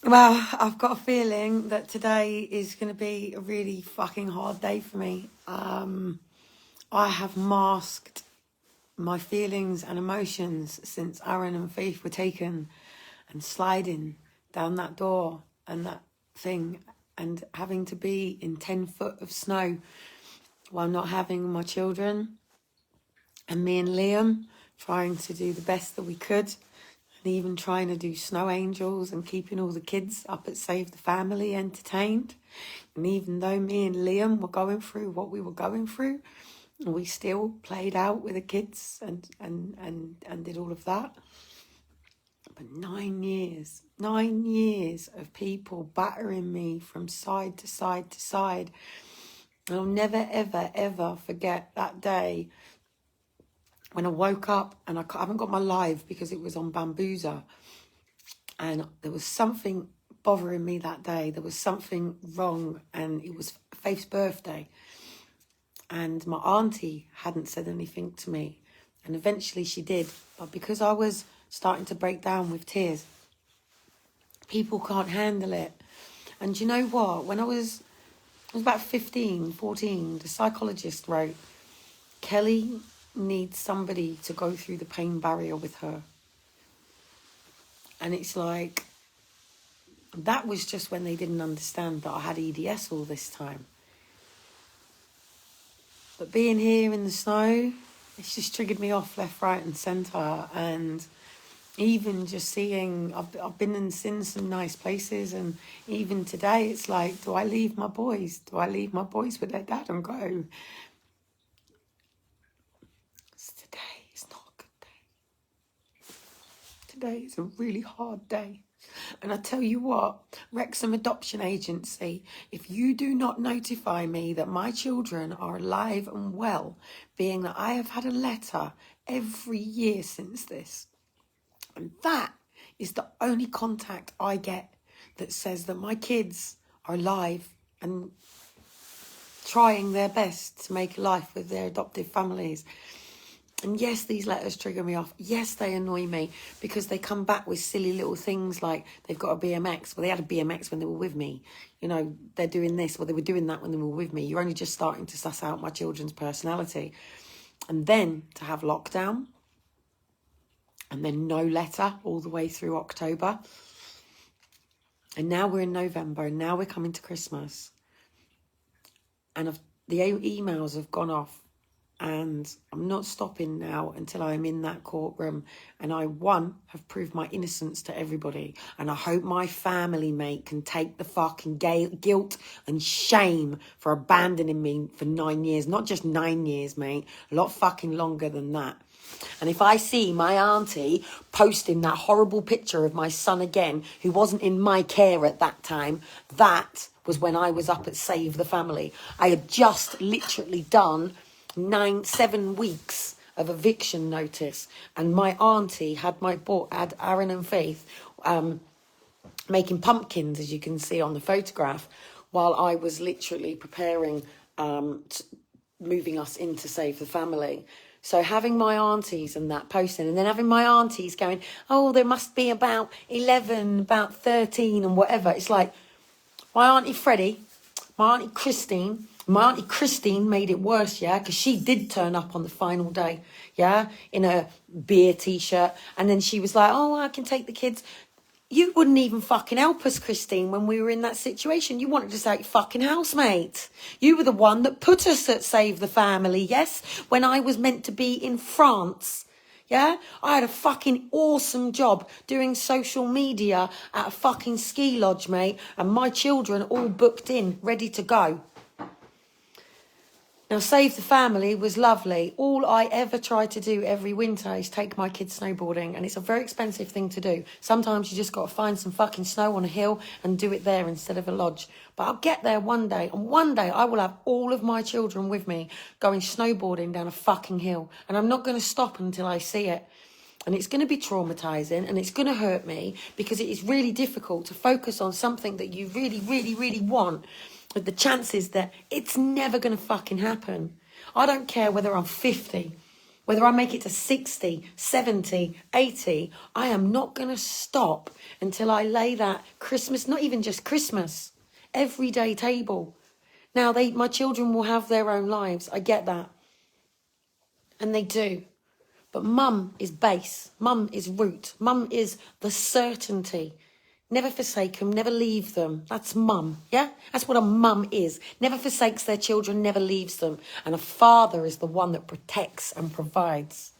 Well, I've got a feeling that today is going to be a really fucking hard day for me. I have masked my feelings and emotions since Aaron and Faith were taken and sliding down that door and that thing and having to be in 10 foot of snow while not having my children, and me and Liam trying to do the best that we could, and even trying to do snow angels and keeping all the kids up at Save the Family entertained. And even though me and Liam were going through what we were going through, we still played out with the kids and did all of that. But 9 years of people battering me from side to side to side. I'll never, ever, ever forget that day when I woke up, and I haven't got my live because it was on Bambuza, and there was something bothering me that day. There was something wrong, and it was Faith's birthday, and my auntie hadn't said anything to me, and eventually she did, but because I was starting to break down with tears, people can't handle it. And you know what? When I was about 15, 14, the psychologist wrote, Kellie needs somebody to go through the pain barrier with her. And it's like, that was just when they didn't understand that I had EDS all this time. But being here in the snow, it's just triggered me off left, right and centre. And even just seeing, I've been and seen some nice places, and even today it's like, do I leave my boys? Do I leave my boys with their dad and go? Today is not a good day. Today is a really hard day. And I tell you what, Wrexham Adoption Agency, if you do not notify me that my children are alive and well, being that I have had a letter every year since this, and that is the only contact I get that says that my kids are alive and trying their best to make a life with their adoptive families. And yes, these letters trigger me off. Yes, they annoy me because they come back with silly little things like they've got a BMX. Well, they had a BMX when they were with me. You know, they're doing this. Well, they were doing that when they were with me. You're only just starting to suss out my children's personality. And then to have lockdown and then no letter all the way through October. And now we're in November and now we're coming to Christmas. And the emails have gone off. And I'm not stopping now until I'm in that courtroom. And I, one, have proved my innocence to everybody. And I hope my family, mate, can take the fucking guilt and shame for abandoning me for 9 years. Not just 9 years, mate. A lot fucking longer than that. And if I see my auntie posting that horrible picture of my son again, who wasn't in my care at that time, that was when I was up at Save the Family. I had just literally done 7 weeks of eviction notice, and my auntie had had Aaron and Faith making pumpkins, as you can see on the photograph, while I was literally preparing moving us into Save the Family. So having my aunties and that posting, and then having my aunties going, oh, there must be about 11, about 13 and whatever. It's like, my auntie Freddie, my auntie Christine made it worse, yeah, because she did turn up on the final day, yeah, in a beer t-shirt. And then she was like, oh, I can take the kids. You wouldn't even fucking help us, Christine, when we were in that situation. You wanted us out your fucking house, mate. You were the one that put us at Save the Family, yes, when I was meant to be in France. Yeah, I had a fucking awesome job doing social media at a fucking ski lodge, mate, and my children all booked in, ready to go. Now, Save the Family was lovely. All I ever try to do every winter is take my kids snowboarding, and it's a very expensive thing to do. Sometimes you just got to find some fucking snow on a hill and do it there instead of a lodge. But I'll get there one day, and one day I will have all of my children with me going snowboarding down a fucking hill, and I'm not going to stop until I see it. And it's going to be traumatizing, and it's going to hurt me, because it is really difficult to focus on something that you really, really, really want, with the chances that it's never going to fucking happen. I don't care whether I'm 50, whether I make it to 60, 70, 80. I am not going to stop until I lay that Christmas, not even just Christmas, everyday table. Now, my children will have their own lives. I get that. And they do. But mum is base. Mum is root. Mum is the certainty. Never forsake them, never leave them. That's mum, yeah? That's what a mum is. Never forsakes their children, never leaves them. And a father is the one that protects and provides.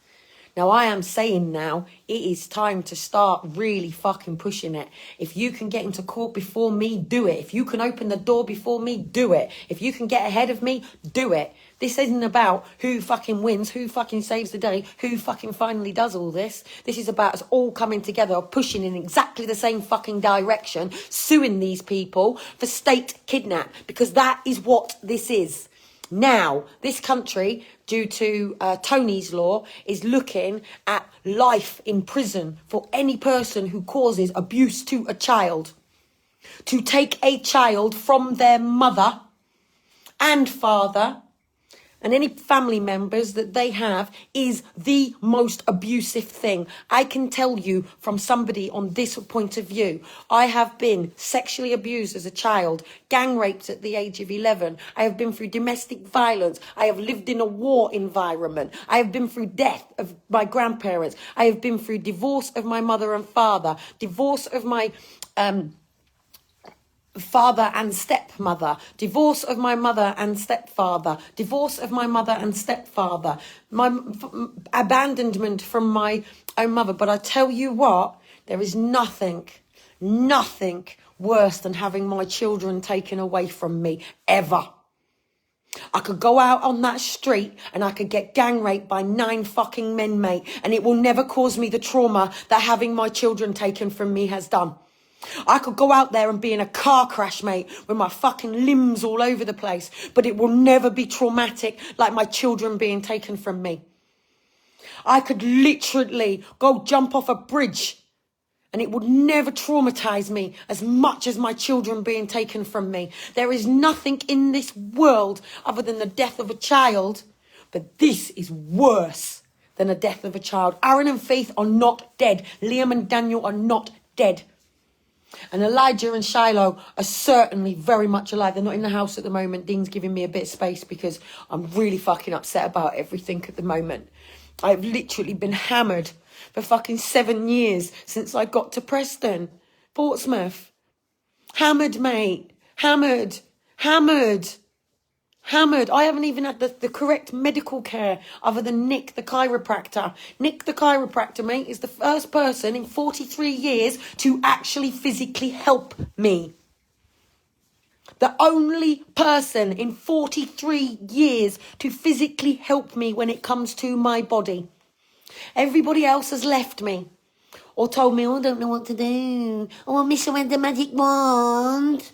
Now, I am saying now, it is time to start really fucking pushing it. If you can get into court before me, do it. If you can open the door before me, do it. If you can get ahead of me, do it. This isn't about who fucking wins, who fucking saves the day, who fucking finally does all this. This is about us all coming together, pushing in exactly the same fucking direction, suing these people for state kidnap, because that is what this is. Now, this country, due to Tony's law, is looking at life in prison for any person who causes abuse to a child. To take a child from their mother and father and any family members that they have is the most abusive thing. I can tell you from somebody on this point of view. I have been sexually abused as a child, gang raped at the age of 11. I have been through domestic violence. I have lived in a war environment. I have been through death of my grandparents. I have been through divorce of my mother and father, divorce of my father and stepmother, divorce of my mother and stepfather, divorce of my mother and stepfather, my abandonment from my own mother. But I tell you what, there is nothing worse than having my children taken away from me, ever. I could go out on that street and I could get gang raped by 9 fucking men, mate, and it will never cause me the trauma that having my children taken from me has done. I could go out there and be in a car crash, mate, with my fucking limbs all over the place, but it will never be traumatic like my children being taken from me. I could literally go jump off a bridge and it would never traumatize me as much as my children being taken from me. There is nothing in this world other than the death of a child, but this is worse than the death of a child. Aaron and Faith are not dead. Liam and Daniel are not dead. And Elijah and Shiloh are certainly very much alive. They're not in the house at the moment. Dean's giving me a bit of space because I'm really fucking upset about everything at the moment. I've literally been hammered for fucking 7 years since I got to Preston, Portsmouth. Hammered, mate. Hammered. I haven't even had the correct medical care other than Nick, the chiropractor. Nick, the chiropractor, mate, is the first person in 43 years to actually physically help me. The only person in 43 years to physically help me when it comes to my body. Everybody else has left me or told me, oh, I don't know what to do. Oh, I miss her with the magic wand.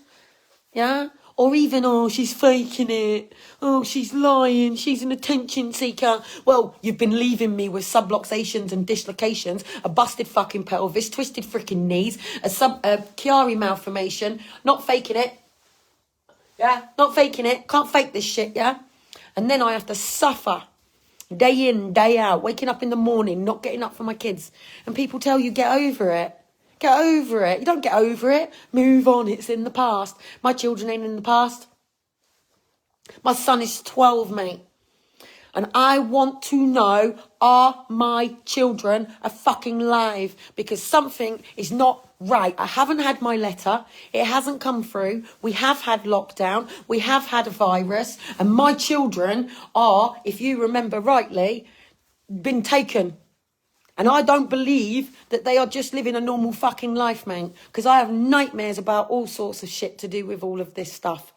Yeah? Or even, oh, she's faking it. Oh, she's lying. She's an attention seeker. Well, you've been leaving me with subluxations and dislocations, a busted fucking pelvis, twisted freaking knees, a Chiari malformation. Not faking it. Yeah, not faking it. Can't fake this shit, yeah? And then I have to suffer day in, day out, waking up in the morning, not getting up for my kids. And people tell you, get over it. Get over it. You don't get over it. Move on. It's in the past. My children ain't in the past. My son is 12, mate. And I want to know, are my children a fucking live? Because something is not right. I haven't had my letter. It hasn't come through. We have had lockdown. We have had a virus. And my children are, if you remember rightly, been taken. And I don't believe that they are just living a normal fucking life, mate. Because I have nightmares about all sorts of shit to do with all of this stuff.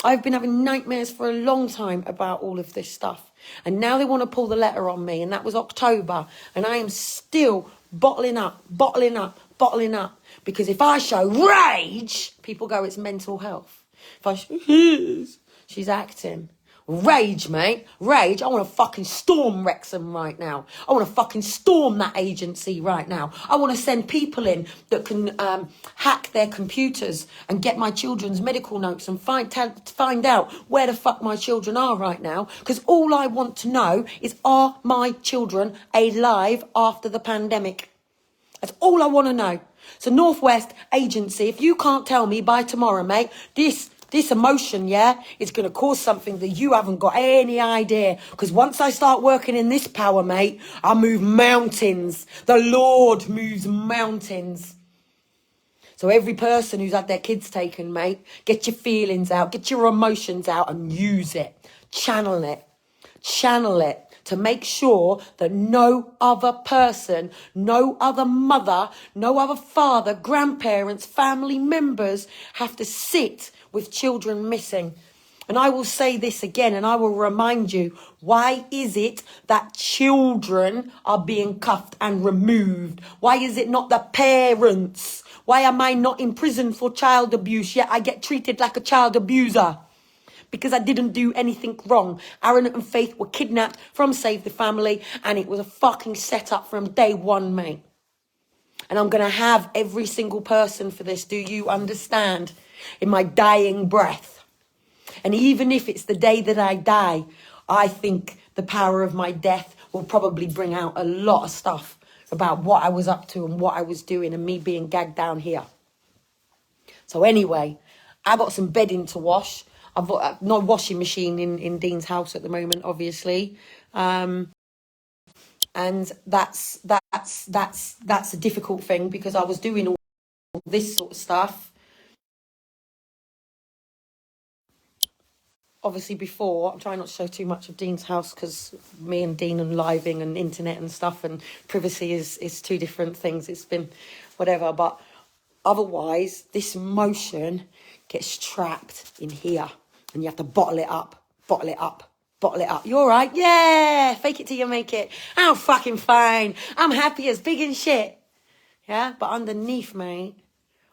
I've been having nightmares for a long time about all of this stuff. And now they want to pull the letter on me. And that was October. And I am still bottling up. Because if I show rage, people go, it's mental health. If I show, she's acting. Rage, mate. Rage. I want to fucking storm Wrexham right now. I want to fucking storm that agency right now. I want to send people in that can hack their computers and get my children's medical notes and find out where the fuck my children are right now. Because all I want to know is, are my children alive after the pandemic? That's all I want to know. So Northwest Agency, if you can't tell me by tomorrow, mate, this emotion, yeah, is going to cause something that you haven't got any idea. Because once I start working in this power, mate, I move mountains. The Lord moves mountains. So every person who's had their kids taken, mate, get your feelings out, get your emotions out and use it. Channel it. Channel it to make sure that no other person, no other mother, no other father, grandparents, family members have to sit with children missing. And I will say this again, and I will remind you, why is it that children are being cuffed and removed? Why is it not the parents? Why am I not in prison for child abuse, yet I get treated like a child abuser? Because I didn't do anything wrong. Aaron and Faith were kidnapped from Save the Family, and it was a fucking setup from day one, mate. And I'm going to have every single person for this, do you understand? In my dying breath. And even if it's the day that I die, I think the power of my death will probably bring out a lot of stuff about what I was up to and what I was doing and me being gagged down here. So anyway, I got some bedding to wash. I've got no washing machine in Dean's house at the moment, obviously. And that's a difficult thing because I was doing all this sort of stuff. Obviously before, I'm trying not to show too much of Dean's house because me and Dean and living and internet and stuff and privacy is two different things. It's been whatever, but otherwise this emotion gets trapped in here and you have to bottle it up, bottle it up, bottle it up. You all right? Yeah, fake it till you make it. I'm fucking fine. I'm happy as big and shit. Yeah, but underneath, mate,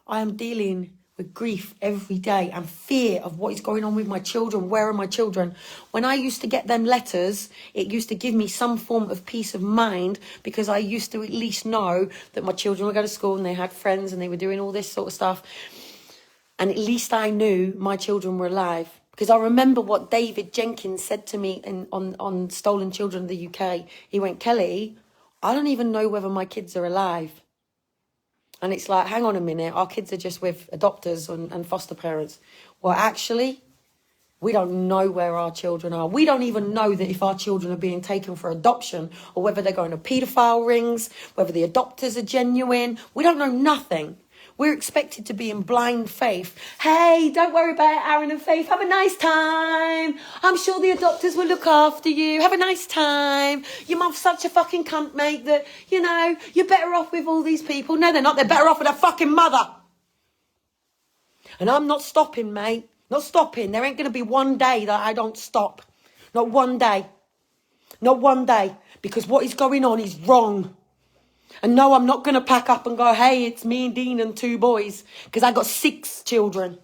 I am dealing with grief every day and fear of what is going on with my children. Where are my children? When I used to get them letters, it used to give me some form of peace of mind because I used to at least know that my children were going to school and they had friends and they were doing all this sort of stuff. And at least I knew my children were alive. Because I remember what David Jenkins said to me on Stolen Children of the UK. He went, Kelly, I don't even know whether my kids are alive. And it's like, hang on a minute, our kids are just with adopters and foster parents. Well, actually, we don't know where our children are. We don't even know that if our children are being taken for adoption or whether they're going to paedophile rings, whether the adopters are genuine. We don't know nothing. We're expected to be in blind faith. Hey, don't worry about it, Aaron and Faith. Have a nice time. I'm sure the adopters will look after you. Have a nice time. Your mum's such a fucking cunt, mate, that, you know, you're better off with all these people. No, they're not. They're better off with their fucking mother. And I'm not stopping, mate. Not stopping. There ain't going to be one day that I don't stop. Not one day. Not one day. Because what is going on is wrong. And no, I'm not going to pack up and go, hey, it's me and Dean and 2 boys. Because I got 6 children.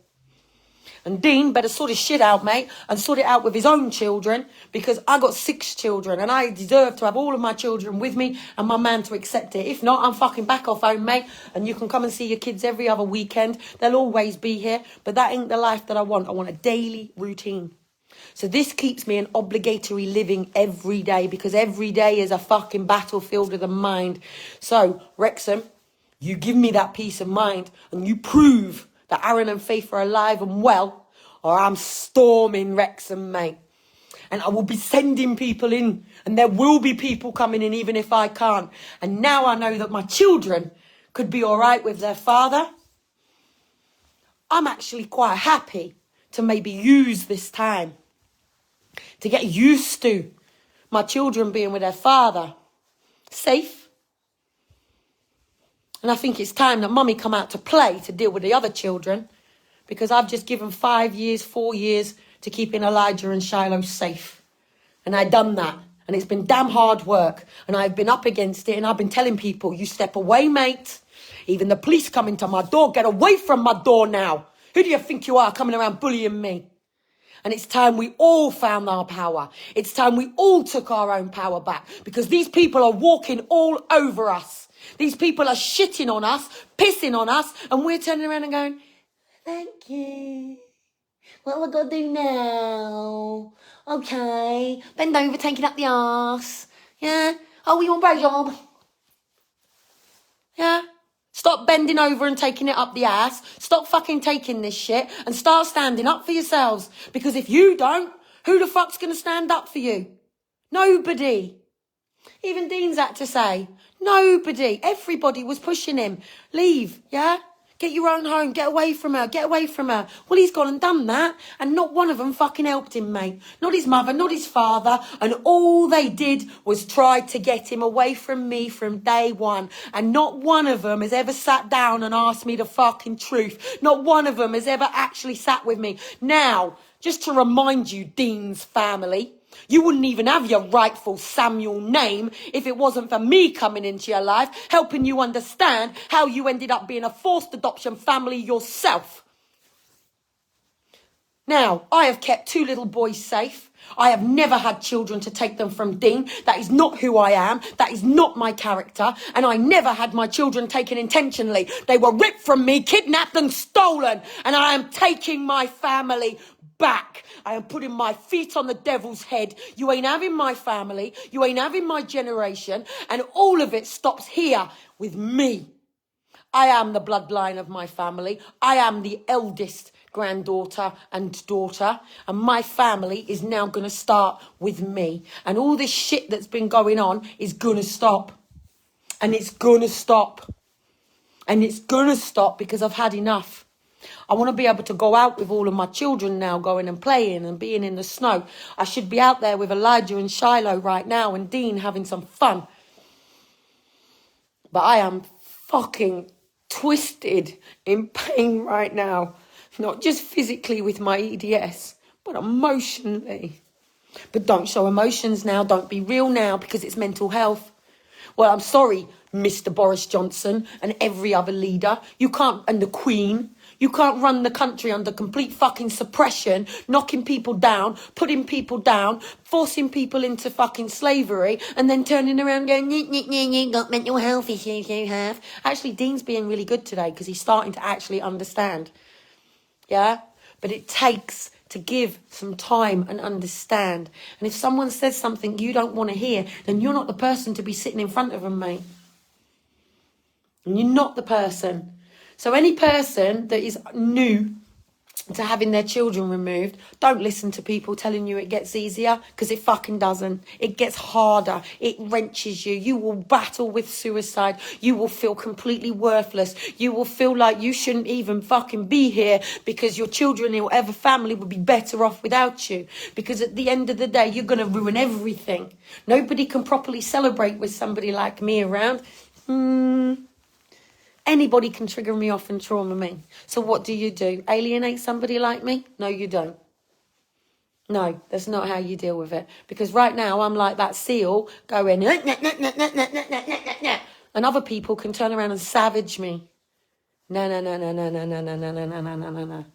And Dean better sort his shit out, mate. And sort it out with his own children. Because I got 6 children. And I deserve to have all of my children with me. And my man to accept it. If not, I'm fucking back off home, mate. And you can come and see your kids every other weekend. They'll always be here. But that ain't the life that I want. I want a daily routine. So this keeps me in obligatory living every day because every day is a fucking battlefield of the mind. So, Wrexham, you give me that peace of mind and you prove that Aaron and Faith are alive and well, or I'm storming Wrexham, mate. And I will be sending people in and there will be people coming in even if I can't. And now I know that my children could be all right with their father. I'm actually quite happy to maybe use this time to get used to my children being with their father. Safe. And I think it's time that mummy come out to play to deal with the other children because I've just given 5 years, 4 years to keeping Elijah and Shiloh safe. And I done that. And it's been damn hard work. And I've been up against it and I've been telling people, you step away, mate. Even the police coming to my door. Get away from my door now. Who do you think you are coming around bullying me? And it's time we all found our power. It's time we all took our own power back. Because these people are walking all over us. These people are shitting on us, pissing on us. And we're turning around and going, thank you. What am I going to do now? Okay. Bend over, taking up the arse. Yeah. Oh, we want blowjob. Yeah. Stop bending over and taking it up the ass. Stop fucking taking this shit and start standing up for yourselves. Because if you don't, who the fuck's going to stand up for you? Nobody. Even Dean's had to say, nobody. Everybody was pushing him. Leave, yeah? Get your own home. Get away from her. Get away from her. Well, he's gone and done that. And not one of them fucking helped him, mate. Not his mother, not his father. And all they did was try to get him away from me from day one. And not one of them has ever sat down and asked me the fucking truth. Not one of them has ever actually sat with me. Now, just to remind you, Dean's family, you wouldn't even have your rightful Samuel name if it wasn't for me coming into your life, helping you understand how you ended up being a forced adoption family yourself. Now, I have kept 2 little boys safe. I have never had children to take them from Dean. That is not who I am. That is not my character. And I never had my children taken intentionally. They were ripped from me, kidnapped and stolen. And I am taking my family back. I am putting my feet on the devil's head. You ain't having my family. You ain't having my generation. And all of it stops here with me. I am the bloodline of my family. I am the eldest granddaughter and daughter. And my family is now going to start with me. And all this shit that's been going on is going to stop. And it's going to stop. And it's going to stop because I've had enough. I want to be able to go out with all of my children now, going and playing and being in the snow. I should be out there with Elijah and Shiloh right now and Dean having some fun. But I am fucking twisted in pain right now. Not just physically with my EDS, but emotionally. But don't show emotions now. Don't be real now because it's mental health. Well, I'm sorry, Mr. Boris Johnson and every other leader. You can't, and the Queen. You can't run the country under complete fucking suppression, knocking people down, putting people down, forcing people into fucking slavery, and then turning around going, you got mental health issues you have. Actually, Dean's being really good today because he's starting to actually understand. Yeah? But it takes to give some time and understand. And if someone says something you don't want to hear, then you're not the person to be sitting in front of them, mate. And you're not the person. So any person that is new to having their children removed, don't listen to people telling you it gets easier, because it fucking doesn't. It gets harder. It wrenches you. You will battle with suicide. You will feel completely worthless. You will feel like you shouldn't even fucking be here because your children or whatever family would be better off without you. Because at the end of the day, you're going to ruin everything. Nobody can properly celebrate with somebody like me around. Anybody can trigger me off and trauma me. So what do? Alienate somebody like me? No, you don't. No, that's not how you deal with it. Because right now I'm like that seal going, nah, nah, nah, nah, nah, nah, nah, nah, nah. And other people can turn around and savage me. No, no, no, no, no, no, no, no, no, no, no, no, no, no, no.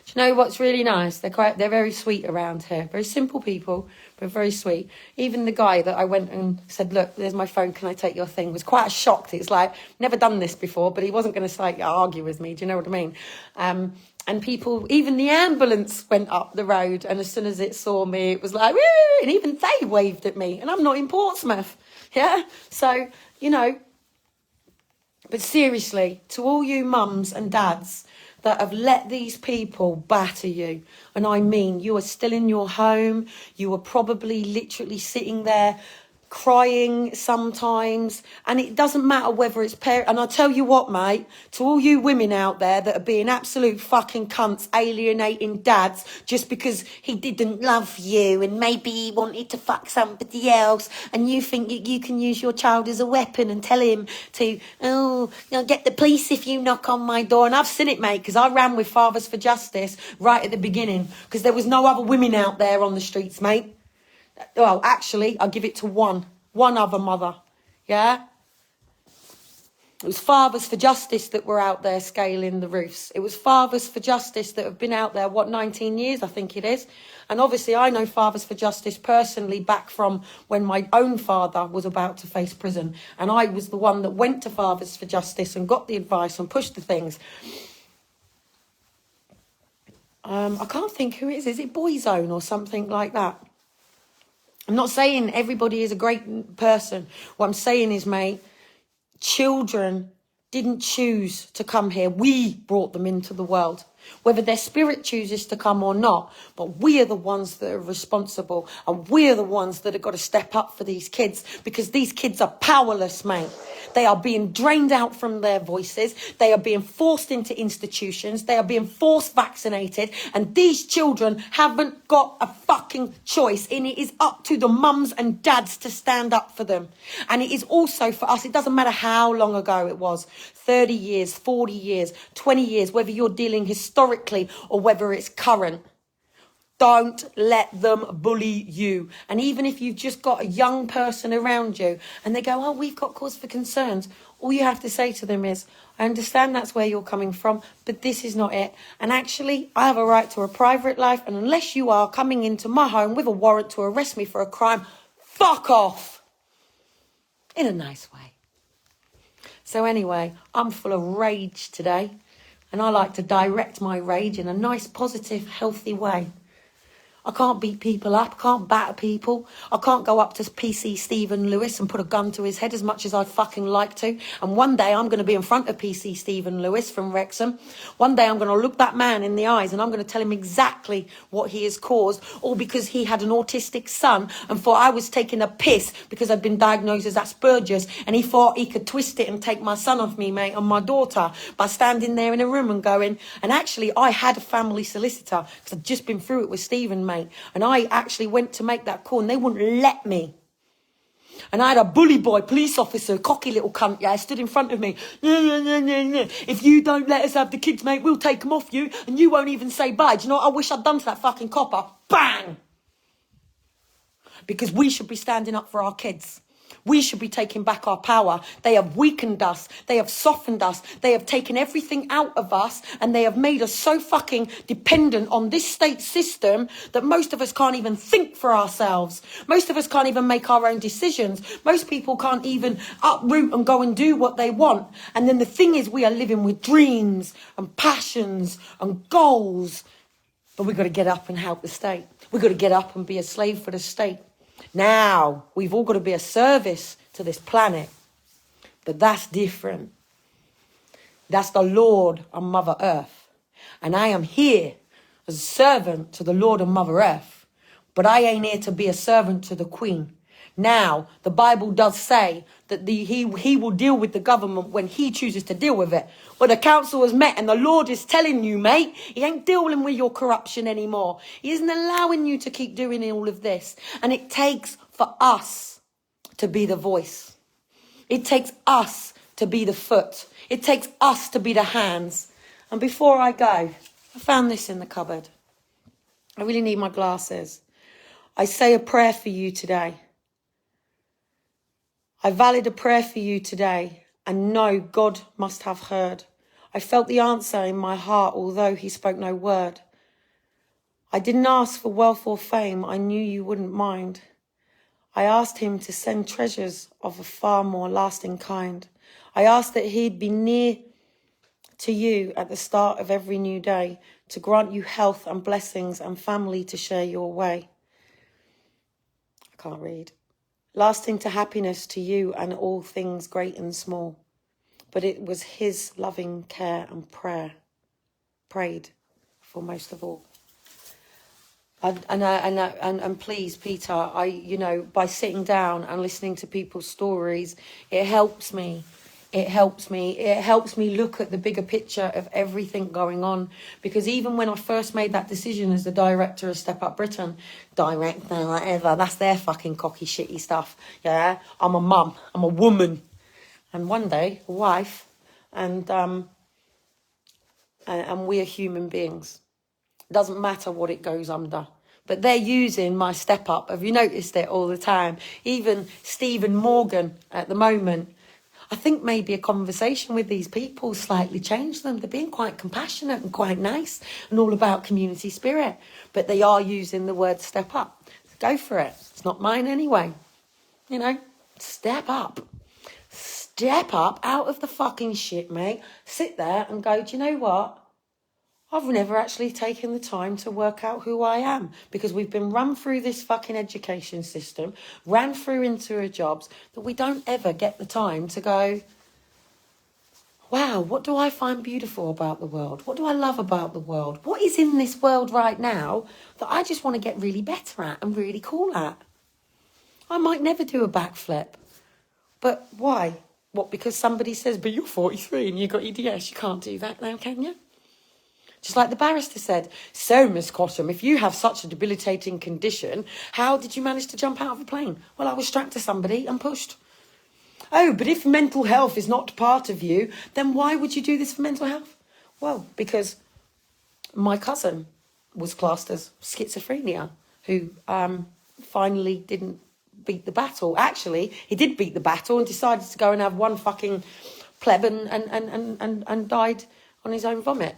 Do you know what's really nice? They're very sweet around here. Very simple people, but very sweet. Even the guy that I went and said, look, there's my phone, can I take your thing? Was quite shocked. It's like, never done this before, but he wasn't going to like argue with me. Do you know what I mean? And people, even the ambulance went up the road, and as soon as it saw me, it was like, woo! And even they waved at me, and I'm not in Portsmouth. Yeah? So, you know, but seriously, to all you mums and dads that have let these people batter you, and I mean, you are still in your home, you are probably literally sitting there crying sometimes, and it doesn't matter whether it's parent. And I tell you what, mate, to all you women out there that are being absolute fucking cunts, alienating dads just because he didn't love you and maybe he wanted to fuck somebody else, and you think you can use your child as a weapon and tell him to, oh, you'll get the police if you knock on my door. And I've seen it, mate, because I ran with Fathers for Justice right at the beginning because there was no other women out there on the streets, mate. Well, actually, I'll give it to one other mother, yeah? It was Fathers for Justice that were out there scaling the roofs. It was Fathers for Justice that have been out there, 19 years, I think it is. And obviously, I know Fathers for Justice personally back from when my own father was about to face prison. And I was the one that went to Fathers for Justice and got the advice and pushed the things. I can't think who it is. Is it Boyzone or something like that? I'm not saying everybody is a great person. What I'm saying is, mate, children didn't choose to come here. We brought them into the world. Whether their spirit chooses to come or not, but we are the ones that are responsible, and we are the ones that have got to step up for these kids, because these kids are powerless, mate. They are being drained out from their voices. They are being forced into institutions. They are being forced vaccinated, and these children haven't got a fucking choice, and it is up to the mums and dads to stand up for them. And it is also for us. It doesn't matter how long ago it was, 30 years, 40 years, 20 years, whether you're dealing historically or whether it's current. Don't let them bully you. And even if you've just got a young person around you and they go, oh, we've got cause for concerns, all you have to say to them is, I understand that's where you're coming from, but this is not it. And actually, I have a right to a private life, and unless you are coming into my home with a warrant to arrest me for a crime, fuck off. In a nice way. So anyway, I'm full of rage today, and I like to direct my rage in a nice, positive, healthy way. I can't beat people up. I can't batter people. I can't go up to PC Stephen Lewis and put a gun to his head as much as I'd fucking like to. And one day I'm going to be in front of PC Stephen Lewis from Wrexham. One day I'm going to look that man in the eyes and I'm going to tell him exactly what he has caused, all because he had an autistic son and thought I was taking a piss because I'd been diagnosed as Asperger's, and he thought he could twist it and take my son off me, mate, and my daughter, by standing there in a room and going, and actually I had a family solicitor because I'd just been through it with Stephen, mate. And I actually went to make that call and they wouldn't let me. And I had a bully boy police officer, cocky little cunt, yeah, stood in front of me. If you don't let us have the kids, mate, we'll take them off you and you won't even say bye. Do you know what I wish I'd done to that fucking copper? Bang! Because we should be standing up for our kids. We should be taking back our power. They have weakened us. They have softened us. They have taken everything out of us, and they have made us so fucking dependent on this state system that most of us can't even think for ourselves. Most of us can't even make our own decisions. Most people can't even uproot and go and do what they want. And then the thing is, we are living with dreams and passions and goals. But we've got to get up and help the state. We've got to get up and be a slave for the state. Now, we've all got to be a service to this planet. But that's different. That's the Lord and Mother Earth. And I am here as a servant to the Lord and Mother Earth. But I ain't here to be a servant to the Queen. Now, the Bible does say that he will deal with the government when he chooses to deal with it. Well, the council has met and the Lord is telling you, mate, he ain't dealing with your corruption anymore. He isn't allowing you to keep doing all of this. And it takes for us to be the voice. It takes us to be the foot. It takes us to be the hands. And before I go, I found this in the cupboard. I really need my glasses. I say a prayer for you today. I valid a prayer for you today, and know God must have heard. I felt the answer in my heart, although he spoke no word. I didn't ask for wealth or fame, I knew you wouldn't mind. I asked him to send treasures of a far more lasting kind. I asked that he'd be near to you at the start of every new day, to grant you health and blessings and family to share your way. I can't read. Lasting to happiness to you and all things great and small. But it was his loving care and prayed for most of all. And please, Peter, by sitting down and listening to people's stories, it helps me. It helps me look at the bigger picture of everything going on. Because even when I first made that decision as the director of Step Up Britain, whatever, that's their fucking cocky, shitty stuff. Yeah, I'm a mum, I'm a woman, and one day a wife, and we are human beings. It doesn't matter what it goes under. But they're using my Step Up. Have you noticed it all the time? Even Stephen Morgan at the moment. I think maybe a conversation with these people slightly changed them. They're being quite compassionate and quite nice and all about community spirit. But they are using the word step up. Go for it. It's not mine anyway. Step up. Step up out of the fucking shit, mate. Sit there and go, do you know what? I've never actually taken the time to work out who I am, because we've been run through this fucking education system, ran through into our jobs, that we don't ever get the time to go, wow, what do I find beautiful about the world? What do I love about the world? What is in this world right now that I just want to get really better at and really cool at? I might never do a backflip. But why? What, because somebody says, but you're 43 and you've got EDS, you can't do that now, can you? Just like the barrister said, so Miss Cottam, if you have such a debilitating condition, how did you manage to jump out of a plane? Well, I was strapped to somebody and pushed. Oh, but if mental health is not part of you, then why would you do this for mental health? Well, because my cousin was classed as schizophrenia, who finally didn't beat the battle. Actually, he did beat the battle and decided to go and have one fucking pleb and died on his own vomit.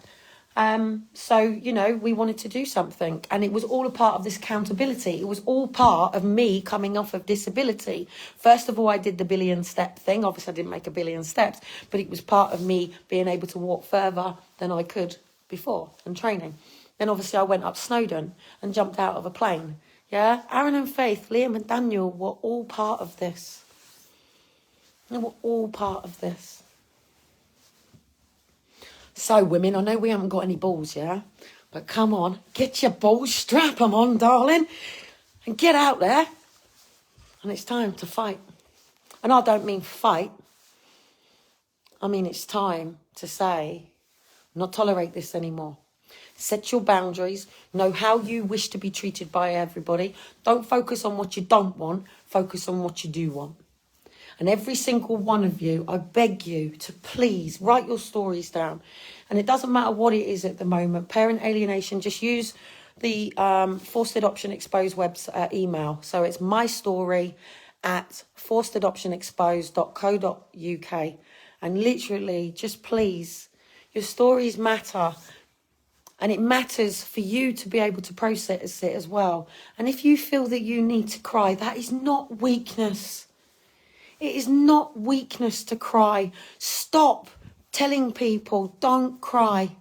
So, you know, we wanted to do something, and it was all a part of this accountability. It was all part of me coming off of disability. First of all, I did the billion step thing. Obviously, I didn't make a billion steps, but it was part of me being able to walk further than I could before and training. Then obviously I went up Snowdon and jumped out of a plane. Yeah, Aaron and Faith, Liam and Daniel were all part of this. They were all part of this. So, women, I know we haven't got any balls, yeah? But come on, get your balls, strap them on, darling, and get out there. And it's time to fight. And I don't mean fight. I mean it's time to say, not tolerate this anymore. Set your boundaries. Know how you wish to be treated by everybody. Don't focus on what you don't want. Focus on what you do want. And every single one of you, I beg you to please write your stories down. And it doesn't matter what it is at the moment. Parent alienation, just use the Forced Adoption Exposed email. So it's mystory@forcedadoptionexposed.co.uk. And literally, just please, your stories matter. And it matters for you to be able to process it as well. And if you feel that you need to cry, that is not weakness. It is not weakness to cry. Stop telling people, don't cry.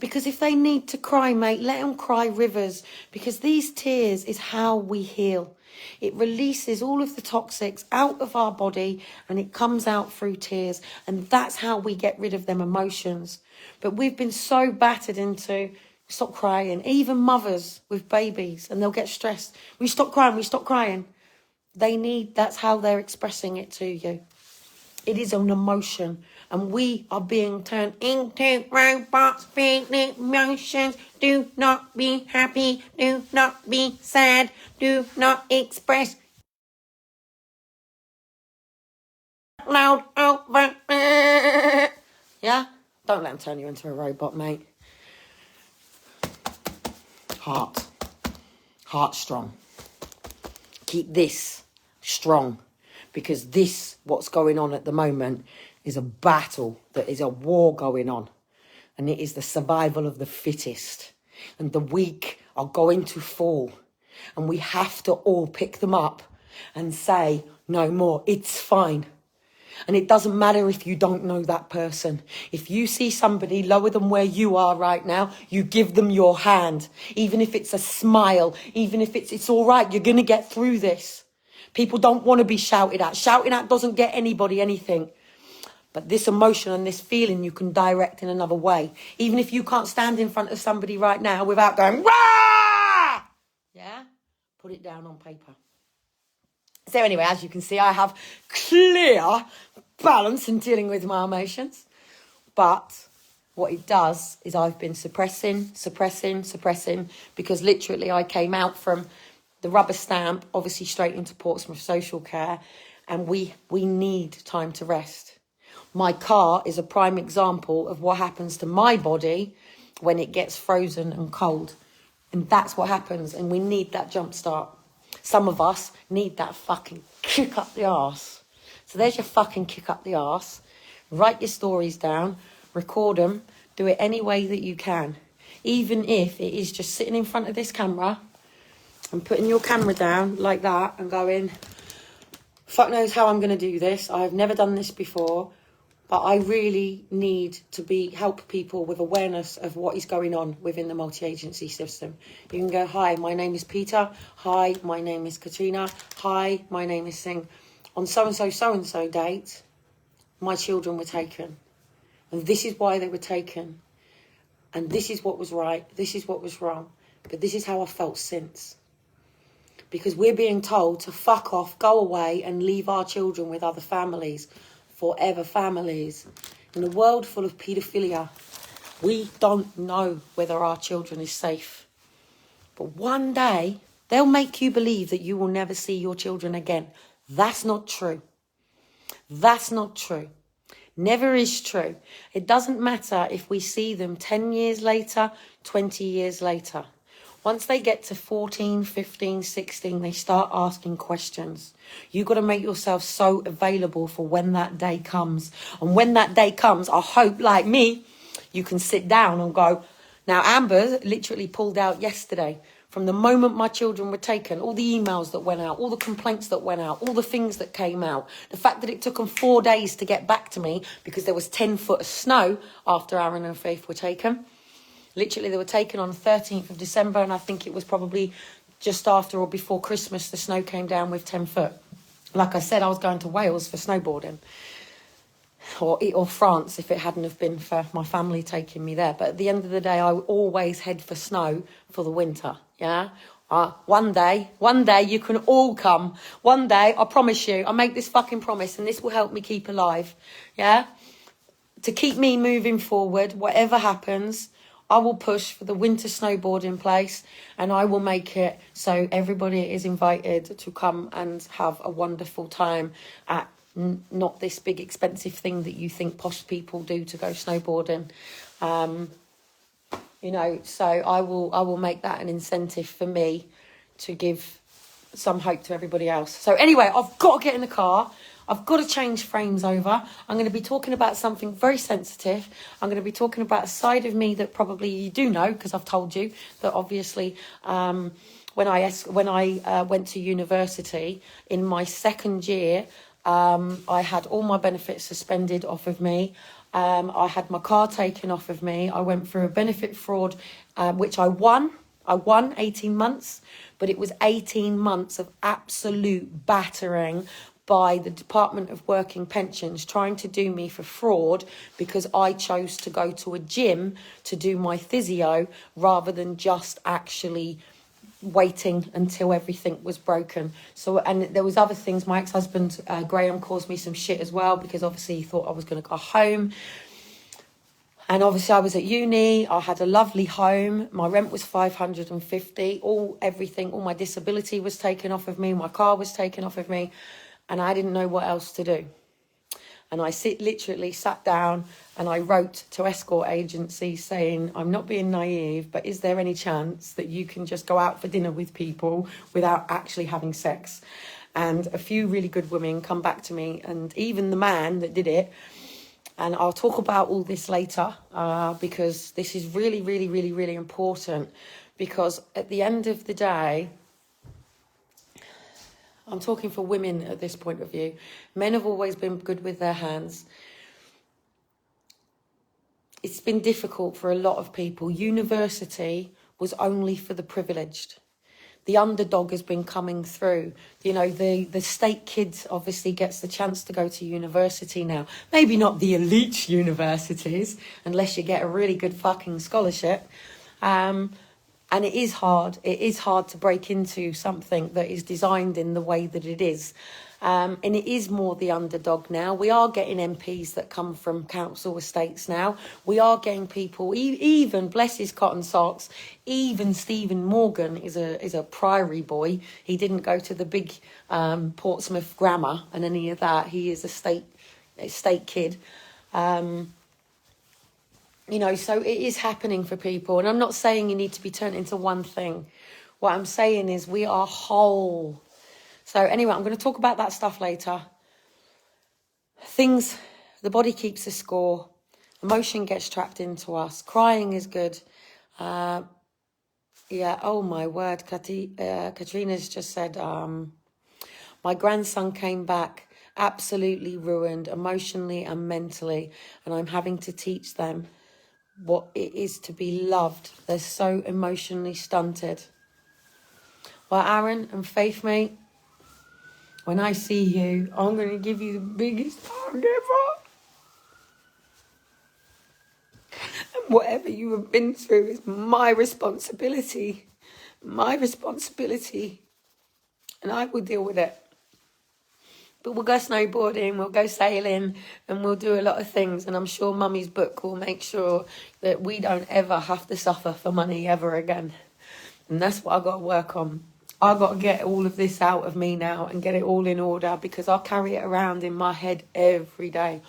Because if they need to cry, mate, let them cry rivers. Because these tears is how we heal. It releases all of the toxics out of our body and it comes out through tears. And that's how we get rid of them emotions. But we've been so battered into stop crying. Even mothers with babies, and they'll get stressed. We stop crying, we stop crying. That's how they're expressing it to you. It is an emotion. And we are being turned into robots, feeling emotions. Do not be happy. Do not be sad. Do not express loud over. Yeah? Don't let them turn you into a robot, mate. Heart strong. Keep this strong, because what's going on at the moment is a battle, that is a war going on, and it is the survival of the fittest, and the weak are going to fall, and we have to all pick them up and say no more. It's fine. And it doesn't matter if you don't know that person. If you see somebody lower than where you are right now, you give them your hand. Even if it's a smile, even if it's all right, you're going to get through this. People don't want to be shouted at. Shouting at doesn't get anybody anything. But this emotion and this feeling you can direct in another way. Even if you can't stand in front of somebody right now without going, rah! Yeah? Put it down on paper. So anyway, as you can see, I have clear balance in dealing with my emotions. But what it does is I've been suppressing, because literally I came out from the rubber stamp, obviously straight into Portsmouth social care, and we need time to rest. My car is a prime example of what happens to my body when it gets frozen and cold. And that's what happens, and we need that jump start. Some of us need that fucking kick up the arse. So there's your fucking kick up the arse. Write your stories down, record them, do it any way that you can. Even if it is just sitting in front of this camera and putting your camera down like that and going, fuck knows how I'm going to do this. I've never done this before. But I really need to help people with awareness of what is going on within the multi-agency system. You can go, hi, my name is Peter. Hi, my name is Katrina. Hi, my name is Singh. On so-and-so date, my children were taken. And this is why they were taken. And this is what was right. This is what was wrong. But this is how I felt since. Because we're being told to fuck off, go away and leave our children with other families. Forever families. In a world full of paedophilia, we don't know whether our children is safe. But one day, they'll make you believe that you will never see your children again. That's not true. That's not true. Never is true. It doesn't matter if we see them 10 years later, 20 years later. Once they get to 14, 15, 16, they start asking questions. You've got to make yourself so available for when that day comes. And when that day comes, I hope, like me, you can sit down and go. Now, Amber literally pulled out yesterday. From the moment my children were taken, all the emails that went out, all the complaints that went out, all the things that came out, the fact that it took them 4 days to get back to me because there was 10 foot of snow after Aaron and Faith were taken. Literally, they were taken on the 13th of December, and I think it was probably just after or before Christmas the snow came down with 10 foot. Like I said, I was going to Wales for snowboarding. Or France, if it hadn't have been for my family taking me there. But at the end of the day, I would always head for snow for the winter, yeah? One day you can all come. One day, I promise you, I make this fucking promise, and this will help me keep alive, yeah? To keep me moving forward, whatever happens, I will push for the winter snowboarding place, and I will make it so everybody is invited to come and have a wonderful time at not this big expensive thing that you think posh people do to go snowboarding. You know, so I will make that an incentive for me to give some hope to everybody else. So anyway, I've got to get in the car. I've got to change frames over. I'm going to be talking about something very sensitive. I'm going to be talking about a side of me that probably you do know, because I've told you that obviously when I went to university in my second year, I had all my benefits suspended off of me. I had my car taken off of me. I went through a benefit fraud, which I won. I won 18 months, but it was 18 months of absolute battering by the Department of Working Pensions trying to do me for fraud because I chose to go to a gym to do my physio rather than just actually waiting until everything was broken. So, and there was other things. My ex-husband Graham caused me some shit as well because obviously he thought I was going to go home. And obviously I was at uni. I had a lovely home. My rent was $550. Everything, all my disability was taken off of me. My car was taken off of me, and I didn't know what else to do. And I literally sat down and I wrote to escort agencies saying, I'm not being naive, but is there any chance that you can just go out for dinner with people without actually having sex? And a few really good women come back to me, and even the man that did it. And I'll talk about all this later because this is really, really, really, really important. Because at the end of the day, I'm talking for women at this point of view. Men have always been good with their hands. It's been difficult for a lot of people. University was only for the privileged. The underdog has been coming through. You know, the state kids obviously gets the chance to go to university now. Maybe not the elite universities, unless you get a really good fucking scholarship. And it is hard. It is hard to break into something that is designed in the way that it is. And it is more the underdog now. We are getting MPs that come from council estates now. We are getting people, even, bless his cotton socks, even Stephen Morgan is a priory boy. He didn't go to the big Portsmouth grammar and any of that. He is a state kid. You know, so it is happening for people. And I'm not saying you need to be turned into one thing. What I'm saying is we are whole. So anyway, I'm going to talk about that stuff later. Things, the body keeps a score. Emotion gets trapped into us. Crying is good. Yeah, oh my word. Katrina's just said, my grandson came back absolutely ruined emotionally and mentally. And I'm having to teach them what it is to be loved. They're so emotionally stunted. Well, Aaron and Faith, mate, when I see you, I'm going to give you the biggest hug ever. Whatever you have been through is my responsibility. My responsibility. And I will deal with it. But we'll go snowboarding, we'll go sailing, and we'll do a lot of things. And I'm sure Mummy's book will make sure that we don't ever have to suffer for money ever again. And that's what I've got to work on. I've got to get all of this out of me now and get it all in order, because I'll carry it around in my head every day.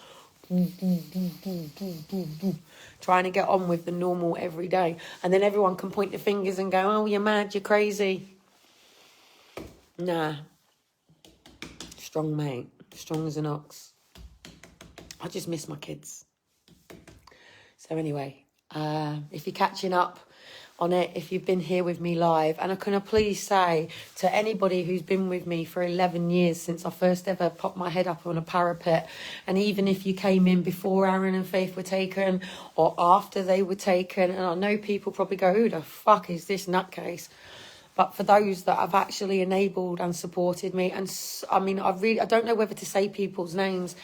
Trying to get on with the normal every day. And then everyone can point their fingers and go, oh, you're mad, you're crazy. Nah. Strong, mate. Strong as an ox. I just miss my kids. So anyway, if you're catching up on it, if you've been here with me live, and I can please say to anybody who's been with me for 11 years since I first ever popped my head up on a parapet, and even if you came in before Aaron and Faith were taken or after they were taken, and I know people probably go, who the fuck is this nutcase? But for those that have actually enabled and supported me, and I mean, I don't know whether to say people's names.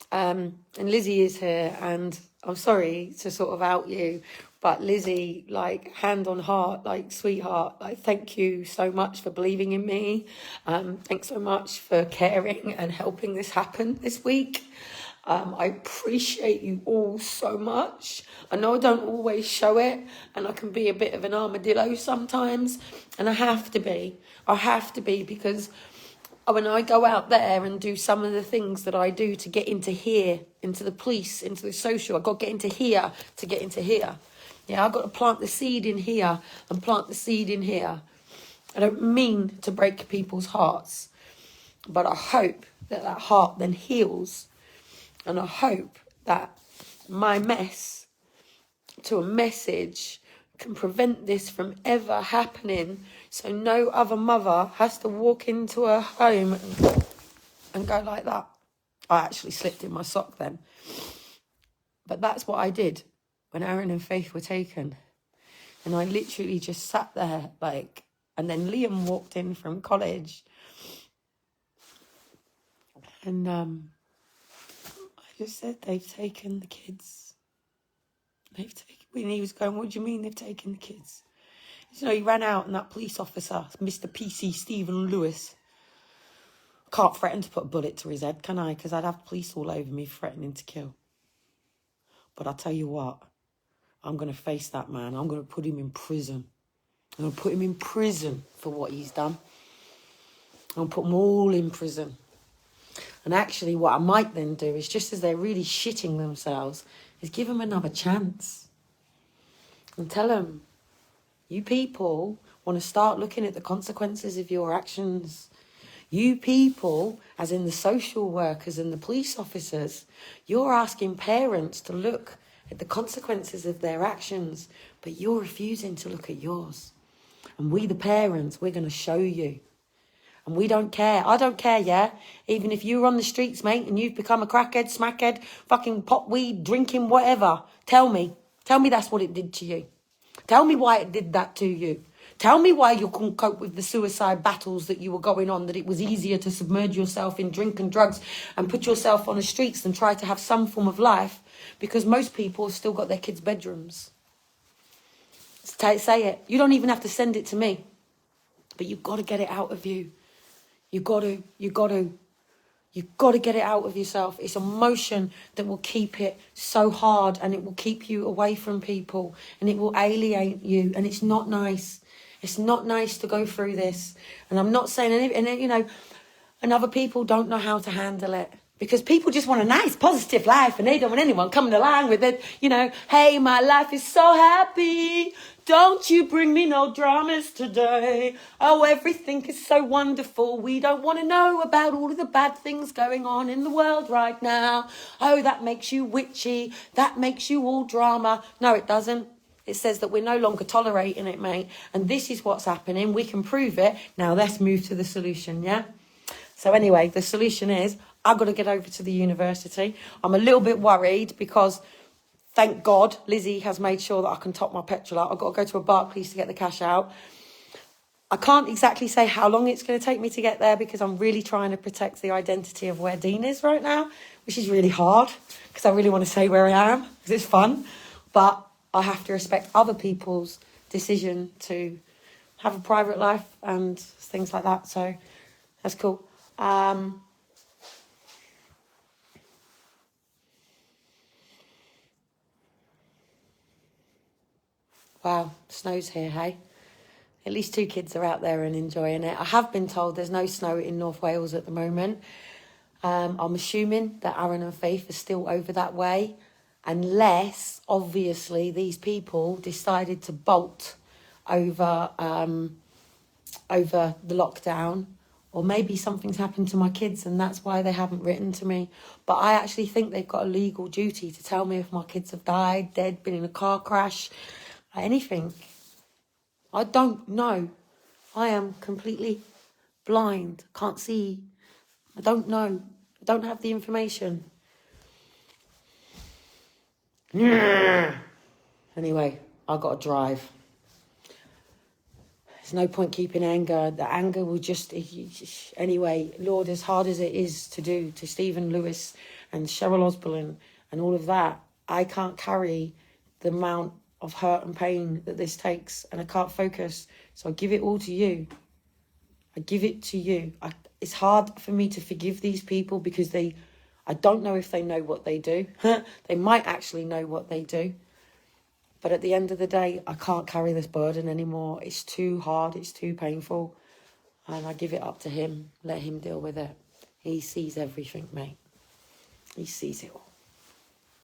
And Lizzie is here, and I'm sorry to sort of out you, but Lizzie, like, hand on heart, like, sweetheart, like, thank you so much for believing in me. Thanks so much for caring and helping this happen this week. I appreciate you all so much. I know I don't always show it, and I can be a bit of an armadillo sometimes, and I have to be. Because when I go out there and do some of the things that I do to get into here, into the police, into the social, I've got to get into here to get into here. Yeah, I've got to plant the seed in here and plant the seed in here. I don't mean to break people's hearts, but I hope that that heart then heals. And I hope that my mess to a message can prevent this from ever happening, so no other mother has to walk into her home and go like that. I actually slipped in my sock then. But that's what I did when Aaron and Faith were taken. And I literally just sat there, like, and then Liam walked in from college. And I just said, they've taken the kids. When he was going, what do you mean they've taken the kids? You know, he ran out, and that police officer, Mr. PC Stephen Lewis, can't threaten to put a bullet to his head, can I? Because I'd have police all over me threatening to kill. But I'll tell you what, I'm going to face that man. I'm going to put him in prison. I'm going to put him in prison for what he's done. I'm going to put them all in prison. And actually what I might then do is, just as they're really shitting themselves, is give them another chance. And tell them, you people want to start looking at the consequences of your actions. You people, as in the social workers and the police officers, you're asking parents to look at the consequences of their actions, but you're refusing to look at yours. And we, the parents, we're going to show you. And we don't care. I don't care, yeah? Even if you're on the streets, mate, and you've become a crackhead, smackhead, fucking pot weed, drinking, whatever, tell me. Tell me that's what it did to you. Tell me why it did that to you. Tell me why you couldn't cope with the suicide battles that you were going on, that it was easier to submerge yourself in drink and drugs and put yourself on the streets than try to have some form of life, because most people have still got their kids' bedrooms. Say it. You don't even have to send it to me. But you've got to get it out of you. You've got to get it out of yourself. It's emotion that will keep it so hard, and it will keep you away from people, and it will alienate you, and it's not nice. It's not nice to go through this. And I'm not saying, and other people don't know how to handle it, because people just want a nice, positive life, and they don't want anyone coming along with it. Hey, my life is so happy. Don't you bring me no dramas today. Oh, everything is so wonderful. We don't want to know about all of the bad things going on in the world right now. Oh, that makes you witchy. That makes you all drama. No, it doesn't. It says that we're no longer tolerating it, mate. And this is what's happening. We can prove it. Now let's move to the solution, yeah? So anyway, the solution is I've got to get over to the university. I'm a little bit worried because, thank God, Lizzie has made sure that I can top my petrol out. I've got to go to a Barclays to get the cash out. I can't exactly say how long it's going to take me to get there, because I'm really trying to protect the identity of where Dean is right now, which is really hard, because I really want to say where I am, because it's fun. But I have to respect other people's decision to have a private life and things like that. So that's cool. Wow, snow's here, hey? At least 2 kids are out there and enjoying it. I have been told there's no snow in North Wales at the moment. I'm assuming that Aaron and Faith are still over that way, unless, obviously, these people decided to bolt over over the lockdown, or maybe something's happened to my kids and that's why they haven't written to me. But I actually think they've got a legal duty to tell me if my kids have died, dead, been in a car crash, anything. I don't know. I am completely blind, can't see. I don't know. I don't have the information. Anyway, I got to drive. There's no point keeping anger. The anger will just... Anyway, Lord, as hard as it is to do to Stephen Lewis and Cheryl Osborne and all of that, I can't carry the amount of hurt and pain that this takes, and I can't focus. So I give it all to you. I give it to you. It's hard for me to forgive these people because I don't know if they know what they do. They might actually know what they do. But at the end of the day, I can't carry this burden anymore. It's too hard. It's too painful. And I give it up to him. Let him deal with it. He sees everything, mate. He sees it all.